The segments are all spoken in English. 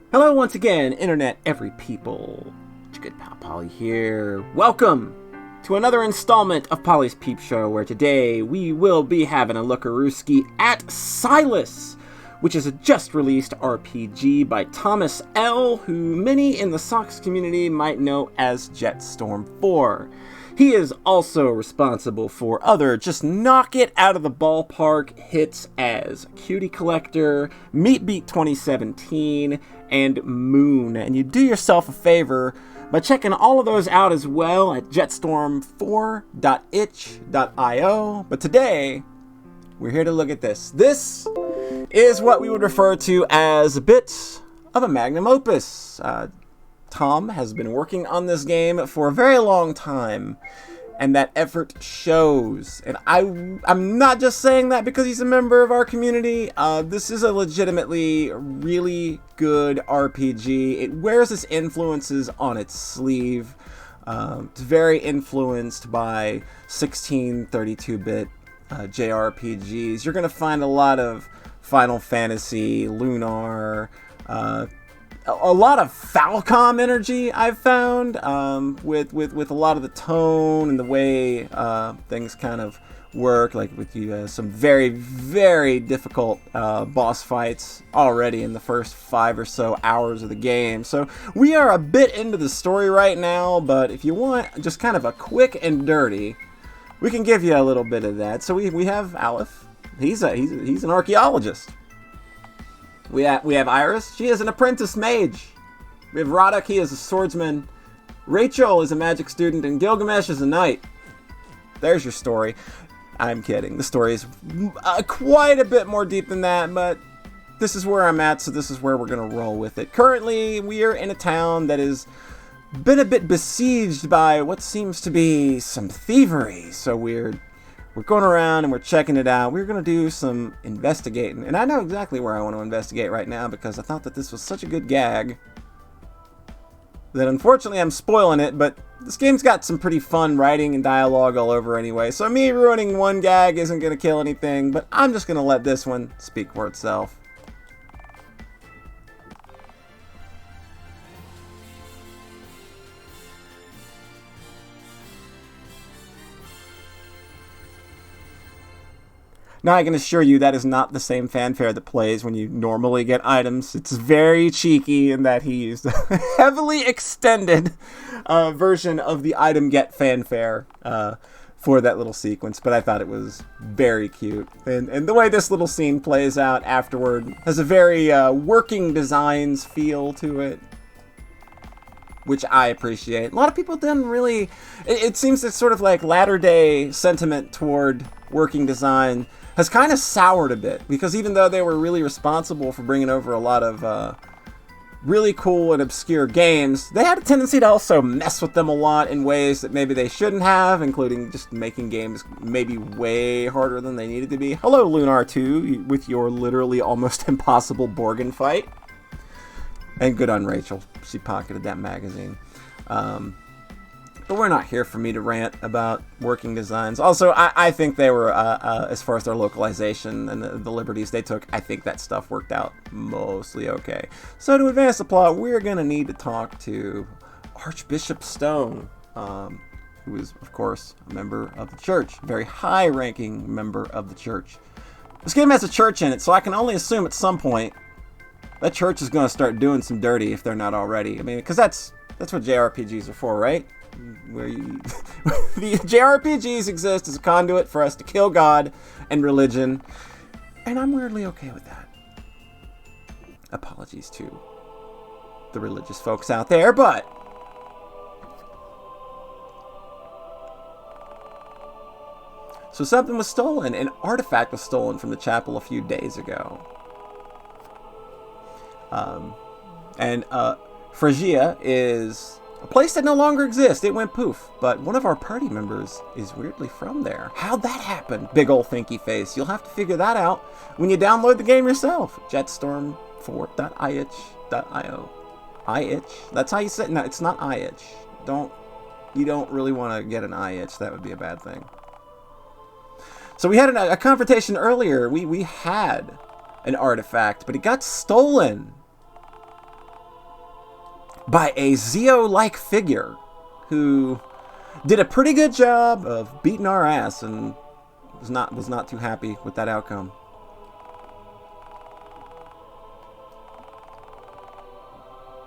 Hello once again, Internet every people. It's your good pal Polly here. Welcome to another installment of Polly's Peep Show, where today we will be having a lookarooski at Silus, which is a just-released RPG by Thomas L., who many in the Sox community might know as Jetstorm 4. He is also responsible for other just knock it out of the ballpark hits as Cutie Collector, Meat Beat 2017, and Moon. And you do yourself a favor by checking all of those out as well at jetstorm4.itch.io. But today, we're here to look at this. This is what we would refer to as a bit of a magnum opus. Tom has been working on this game for a very long time, and that effort shows. And I'm not just saying that because he's a member of our community. This is a legitimately really good RPG. It wears its influences on its sleeve. It's very influenced by 1632-bit JRPGs. You're going to find a lot of Final Fantasy, Lunar, a lot of Falcom energy I've found, with a lot of the tone and the way things kind of work, like with some very, very difficult boss fights already in the first 5 or so hours of the game. So we are a bit into the story right now, but if you want just kind of a quick and dirty, we can give you a little bit of that. So we have Aleph. He's an archaeologist. We have Iris. She is an apprentice mage. We have Radok. He is a swordsman. Rachel is a magic student, and Gilgamesh is a knight. There's your story. I'm kidding. The story is quite a bit more deep than that, but this is where I'm at, so this is where we're going to roll with it. Currently, we are in a town that has been a bit besieged by what seems to be some thievery. So we're going around and we're checking it out. We're going to do some investigating. And I know exactly where I want to investigate right now because I thought that this was such a good gag that unfortunately I'm spoiling it, but this game's got some pretty fun writing and dialogue all over anyway. So me ruining one gag isn't going to kill anything, but I'm just going to let this one speak for itself. Now, I can assure you that is not the same fanfare that plays when you normally get items. It's very cheeky in that he used a heavily extended version of the item get fanfare for that little sequence, but I thought it was very cute. And the way this little scene plays out afterward has a very working designs feel to it, which I appreciate. A lot of people didn't really... It seems that sort of like latter-day sentiment toward working design has kind of soured a bit, because even though they were really responsible for bringing over a lot of really cool and obscure games, they had a tendency to also mess with them a lot in ways that maybe they shouldn't have, including just making games maybe way harder than they needed to be. Hello, Lunar 2, with your literally almost impossible Borgin fight. And good on Rachel. She pocketed that magazine. But we're not here for me to rant about working designs. Also, I think they were, as far as their localization and the liberties they took, I think that stuff worked out mostly okay. So to advance the plot, we're going to need to talk to Archbishop Stone, who is, of course, a member of the church. A very high-ranking member of the church. This game has a church in it, so I can only assume at some point that church is going to start doing some dirty if they're not already. I mean, because that's what JRPGs are for, right? Where the JRPGs exist as a conduit for us to kill God and religion, and I'm weirdly okay with that. Apologies to the religious folks out there, but so something was stolen. An artifact was stolen from the chapel a few days ago. And Phrygia is a place that no longer exists. It went poof. But one of our party members is weirdly from there. How'd that happen? Big ol' thinky face. You'll have to figure that out when you download the game yourself. Jetstorm4.itch.io. iitch? That's how you say it? No, it's not iitch. You don't really want to get an iitch. That would be a bad thing. So we had a confrontation earlier. We had an artifact, but it got stolen. by a Zeo-like figure who did a pretty good job of beating our ass and was not too happy with that outcome.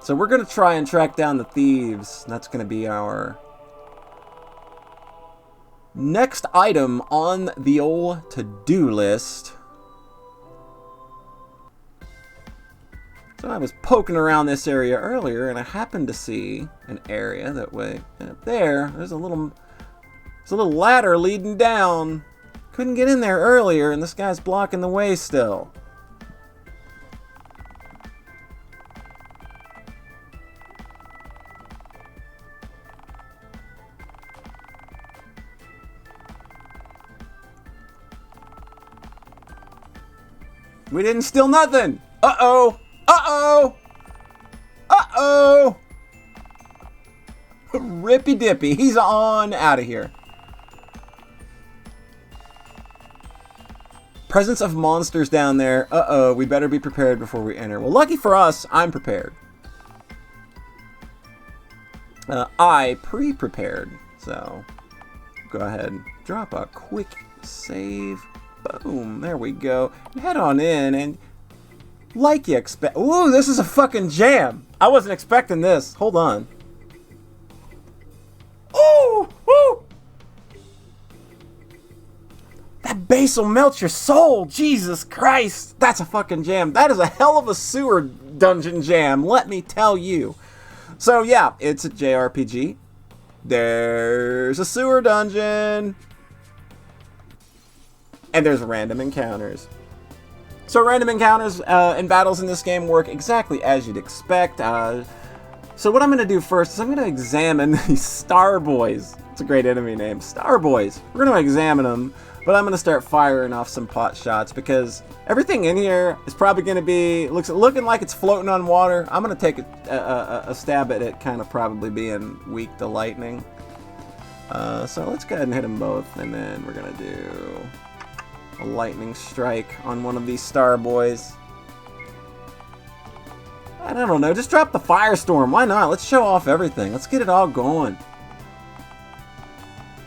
So we're going to try and track down the thieves. That's going to be our next item on the old to-do list. So I was poking around this area earlier, and I happened to see an area that way. And up there, there's a little ladder leading down. Couldn't get in there earlier, and this guy's blocking the way still. We didn't steal nothing. Uh-oh. Uh-oh. Uh-oh. Rippy dippy. He's on out of here. Presence of monsters down there. Uh-oh. We better be prepared before we enter. Well, lucky for us, I'm prepared. I pre-prepared. So, go ahead. Drop a quick save. Boom, there we go. Head on in and like you expect. Ooh, this is a fucking jam. I wasn't expecting this. Hold on. Ooh, ooh. That bass will melt your soul. Jesus Christ. That's a fucking jam. That is a hell of a sewer dungeon jam, let me tell you. So yeah, it's a JRPG. There's a sewer dungeon. And there's random encounters. So random encounters and battles in this game work exactly as you'd expect. So what I'm going to do first is I'm going to examine these Star Boys. It's a great enemy name. Star Boys. We're going to examine them, but I'm going to start firing off some pot shots because everything in here is probably going to be looking like it's floating on water. I'm going to take a stab at it kind of probably being weak to lightning. So let's go ahead and hit them both, and then we're going to do a lightning strike on one of these Star Boys. I don't know, just drop the firestorm. Why not? Let's show off everything. Let's get it all going.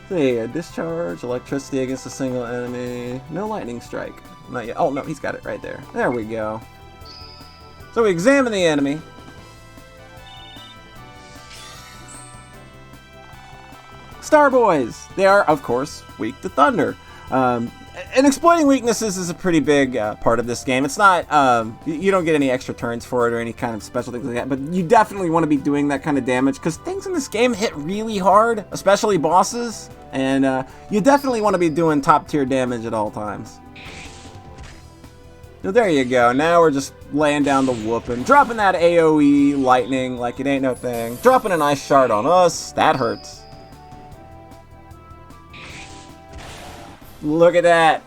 See, a discharge electricity against a single enemy. No lightning strike. Not yet. Oh no, he's got it right there. There we go. So we examine the enemy. Star Boys. They are, of course, weak to thunder. And exploiting weaknesses is a pretty big part of this game. It's not, you don't get any extra turns for it or any kind of special things like that, but you definitely want to be doing that kind of damage because things in this game hit really hard, especially bosses, and you definitely want to be doing top tier damage at all times. So there you go. Now we're just laying down the whooping, dropping that AoE lightning like it ain't no thing, dropping an ice shard on us. That hurts. Look at that.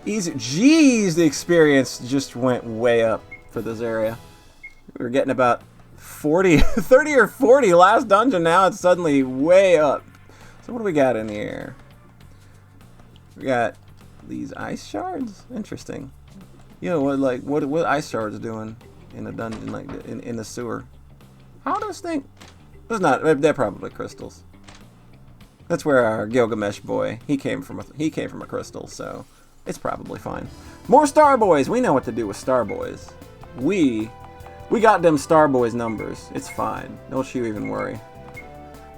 Easy. Jeez, the experience just went way up for this area. We were getting about 30 or 40 last dungeon. Now it's suddenly way up. So what do we got in here? We got these ice shards. Interesting. You know what ice shards doing in a dungeon like in the sewer? How does think? It's not. They're probably crystals. That's where our Gilgamesh boy, he came from a crystal, so it's probably fine. More Star Boys. We know what to do with Star Boys. We got them Star Boys numbers. It's fine. Don't you even worry.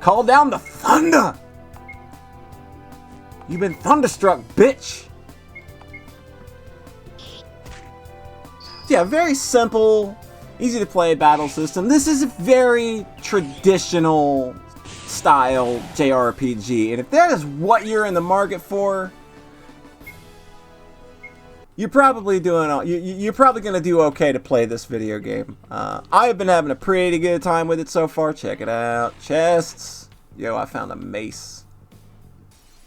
Call down the thunder. You've been thunderstruck, bitch. Yeah, very simple, easy to play battle system. This is a very traditional style JRPG, and if that is what you're in the market for, you're probably you're probably gonna do okay to play this video game. I've been having a pretty good time with it so far. Check it out. Chests. Yo, I found a mace.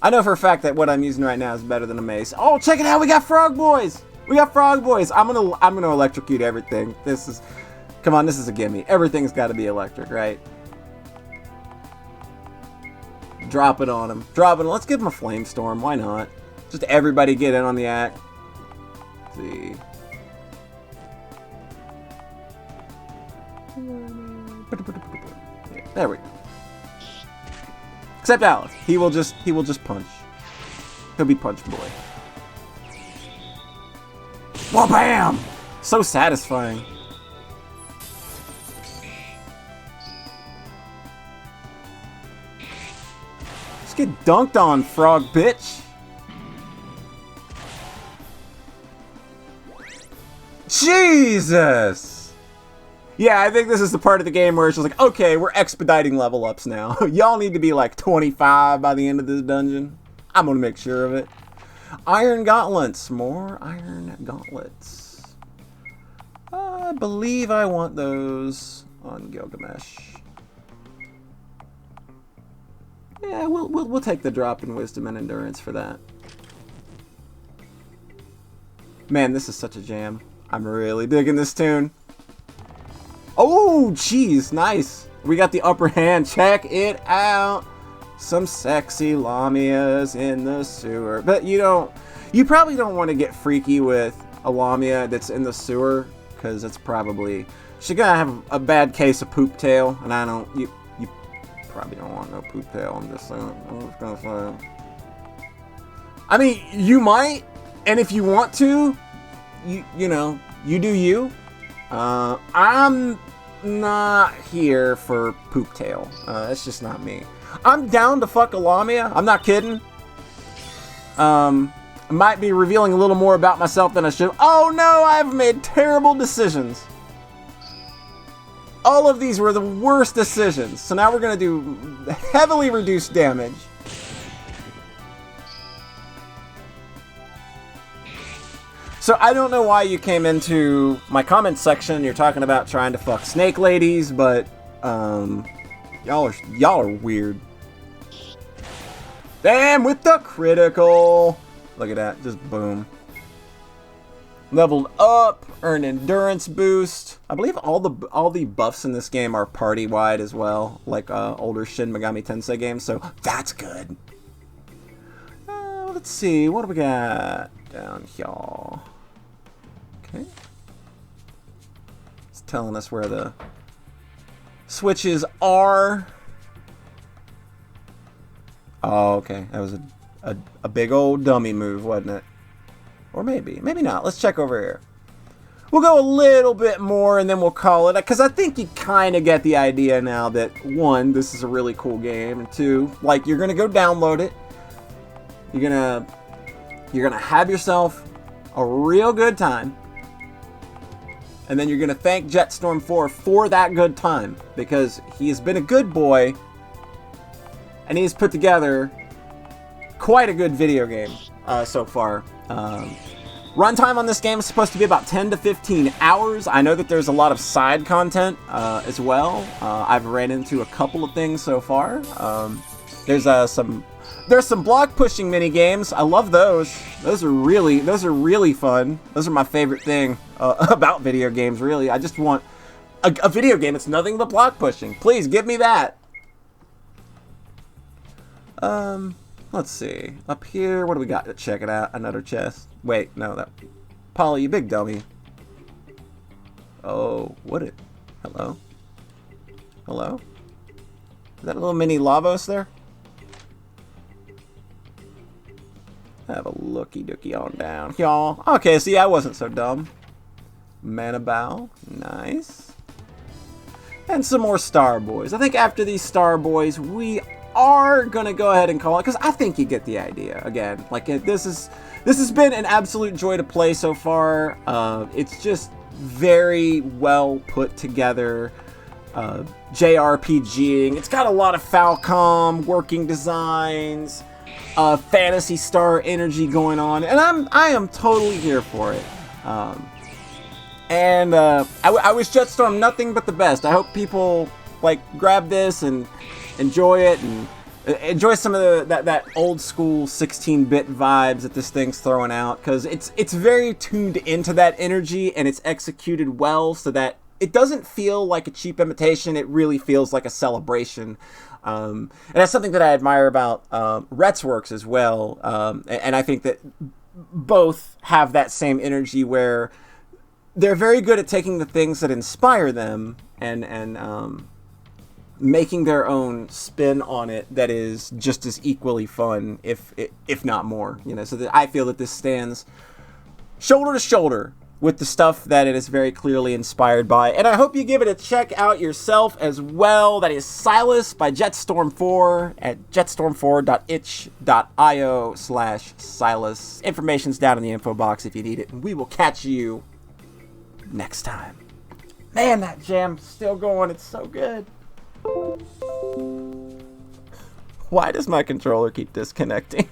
I know for a fact that what I'm using right now is better than a mace. Oh, check it out. We got frog boys. We got frog boys. I'm gonna electrocute everything. Come on, this is a gimme. Everything's got to be electric, right? Drop it on him. Drop it. Let's give him a flame storm. Why not? Just everybody get in on the act. Let's see. Yeah, there we go. Except Alice, he will just punch. He'll be punch boy. Whoa, bam! So satisfying. Let's get dunked on, frog bitch. Jesus! Yeah, I think this is the part of the game where it's just like, okay, we're expediting level ups now. Y'all need to be like 25 by the end of this dungeon. I'm gonna make sure of it. Iron gauntlets. More iron gauntlets. I believe I want those on Gilgamesh. Yeah, we'll take the drop in wisdom and endurance for that. Man, this is such a jam. I'm really digging this tune. Oh, jeez, nice. We got the upper hand. Check it out. Some sexy Lamias in the sewer. But you probably don't want to get freaky with a Lamia that's in the sewer, because it's probably, she's gonna have a bad case of poop tail, and you probably don't want no poop tail. I'm just gonna say. I mean, you might, and if you want to, you do you. I'm not here for poop tail. That's just not me. I'm down to fuck a Lamia. I'm not kidding. I might be revealing a little more about myself than I should. Oh no, I've made terrible decisions. All of these were the worst decisions. So now we're gonna do heavily reduced damage. So I don't know why you came into my comment section. You're talking about trying to fuck snake ladies, but y'all are weird. Damn, with the critical. Look at that, just boom. Leveled up, earn endurance boost. I believe all the buffs in this game are party wide as well, like older Shin Megami Tensei games. So that's good. Let's see, what do we got down here? Okay. It's telling us where the switches are. Oh, okay. That was a big old dummy move, wasn't it? Or maybe not. Let's check over here. We'll go a little bit more and then we'll call it, because I think you kind of get the idea now that, one, this is a really cool game, and two, like, you're going to go download it. You're going to have yourself a real good time. And then you're going to thank Jetstorm 4 for that good time, because he has been a good boy and he's put together quite a good video game so far. Runtime on this game is supposed to be about 10 to 15 hours. I know that there's a lot of side content as well. I've ran into a couple of things so far. There's some block pushing mini games. I love those. Those are really fun. Those are my favorite thing about video games. Really, I just want a video game. It's nothing but block pushing. Please give me that. Let's see. Up here, what do we got? Check it out. Another chest. Wait, no, that. Polly, you big dummy. Oh, hello? Hello? Is that a little mini Lavos there? Have a looky-dooky on down, y'all. Okay, see, I wasn't so dumb. Mana Bow. Nice. And some more Star Boys. I think after these Star Boys, we are gonna go ahead and call it, because I think you get the idea. Again, like, this has been an absolute joy to play so far. It's just very well put together. JRPGing. It's got a lot of Falcom working designs, Phantasy Star energy going on, and I am totally here for it. I wish Jetstorm nothing but the best. I hope people like grab this and enjoy it and enjoy some of that old school 16-bit vibes that this thing's throwing out, because it's very tuned into that energy and it's executed well so that it doesn't feel like a cheap imitation. It really feels like a celebration. And that's something that I admire about Retsworks as well. And I think that both have that same energy where they're very good at taking the things that inspire them and making their own spin on it that is just as equally fun, if not more. You know, so that I feel that this stands shoulder to shoulder with the stuff that it is very clearly inspired by. And I hope you give it a check out yourself as well. That is Silus by Jetstorm 4 at jetstorm4.itch.io/Silus. Information's down in the info box if you need it. And we will catch you next time. Man, that jam's still going. It's so good. Why does my controller keep disconnecting?